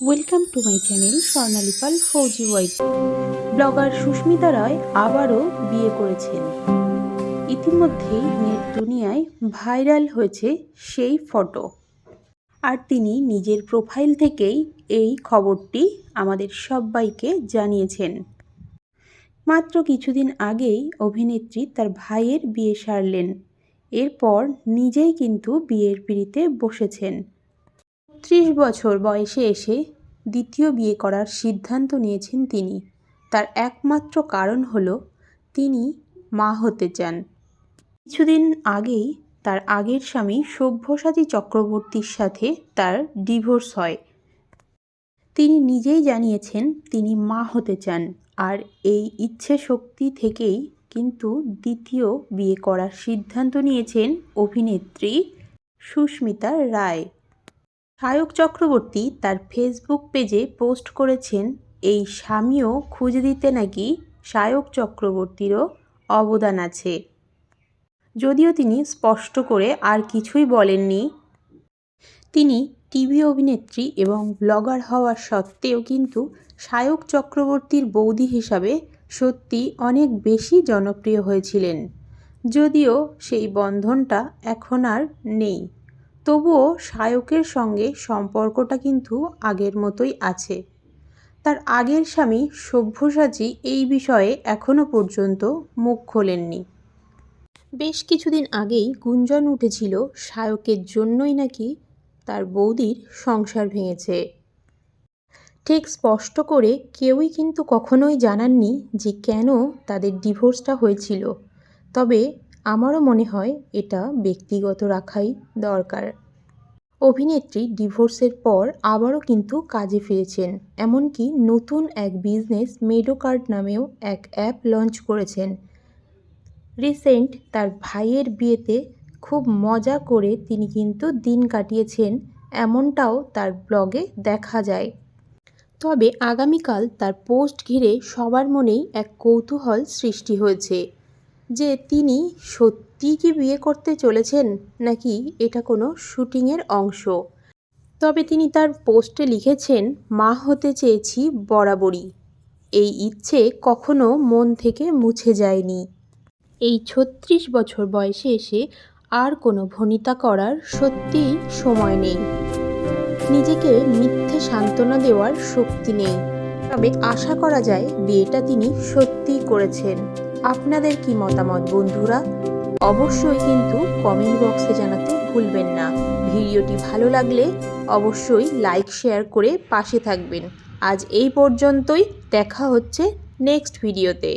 Welcome to my channel Swarnali Pal fauji wife. Blogger Susmita Roy আবারও বিয়ে করেছেন। ইতিমধ্যেই নেট দুনিয়ায় ভাইরাল হয়েছে সেই ফটো, আর তিনি নিজের প্রোফাইল থেকেই এই খবরটি আমাদের সবাইকে জানিয়েছেন। মাত্র কিছুদিন আগেই অভিনেত্রী তার ভাইয়ের বিয়ে সারলেন, এরপর নিজেই কিন্তু বিয়ের পিঁড়িতে বসেছেন। ৩০ বছর বয়সে এসে দ্বিতীয় বিয়ে করার সিদ্ধান্ত নিয়েছেন তিনি। তার একমাত্র কারণ হলো তিনি মা হতে চান। কিছুদিন আগেই তার আগের স্বামী সব্যসাচী চক্রবর্তীর সাথে তার ডিভোর্স হয়। তিনি নিজেই জানিয়েছেন তিনি মা হতে চান, আর এই ইচ্ছে শক্তি থেকেই কিন্তু দ্বিতীয় বিয়ে করার সিদ্ধান্ত নিয়েছেন অভিনেত্রী সুস্মিতা রায়। সায়ক চক্রবর্তী তার ফেসবুক পেজে পোস্ট করেছেন, এই স্বামীও খুঁজে দিতে নাকি সায়ক চক্রবর্তীরও অবদান আছে। যদিও তিনি স্পষ্ট করে আর কিছুই বলেননি। তিনি টিভি অভিনেত্রী এবং ব্লগার হওয়া সত্ত্বেও কিন্তু সায়ক চক্রবর্তীর বৌদি হিসাবে সত্যি অনেক বেশি জনপ্রিয় হয়েছিলেন। যদিও সেই বন্ধনটা এখন আর নেই, তবুও সায়কের সঙ্গে সম্পর্কটা কিন্তু আগের মতোই আছে। তার আগের স্বামী সব্যসাচী এই বিষয়ে এখনও পর্যন্ত মুখ খোলেননি। বেশ কিছুদিন আগেই গুঞ্জন উঠেছিল সায়কের জন্যই নাকি তার বৌদির সংসার ভেঙেছে। ঠিক স্পষ্ট করে কেউই কিন্তু কখনোই জানাননি যে কেন তাদের ডিভোর্সটা হয়েছিল। তবে আমারও মনে হয় এটা ব্যক্তিগত রাখাই দরকার। অভিনেত্রী ডিভোর্সের পর আবারও কিন্তু কাজে ফিরেছেন, এমনকি নতুন এক বিজনেস মেডোকার্ড নামেও এক অ্যাপ লঞ্চ করেছেন। রিসেন্ট তার ভাইয়ের বিয়েতে খুব মজা করে তিনি কিন্তু দিন কাটিয়েছেন, এমনটাও তার ব্লগে দেখা যায়। তবে আগামীকাল তার পোস্ট ঘিরে সবার মনেই এক কৌতূহল সৃষ্টি হয়েছে যে তিনি সত্যিই কি বিয়ে করতে চলেছেন, নাকি এটা কোনো শুটিংয়ের অংশ। তবে তিনি তার পোস্টে লিখেছেন, মা হতে চেয়েছি বরাবরই, এই ইচ্ছে কখনো মন থেকে মুছে যায়নি। এই ৩৬ বছর বয়সে এসে আর কোনো ভনিতা করার সত্যিই সময় নেই। নিজেকে মিথ্যে সান্ত্বনা দেওয়ার শক্তি নেই। তবে আশা করা যায় বিয়েটা তিনি সত্যিই করেছেন। আপনাদের কি মতামত বন্ধুরা? অবশ্যই কিন্তু কমেন্ট বক্সে জানাতে ভুলবেন না। ভিডিওটি ভালো লাগলে অবশ্যই লাইক শেয়ার করে পাশে থাকবেন। আজ এই পর্যন্তই, দেখা হচ্ছে নেক্সট ভিডিওতে।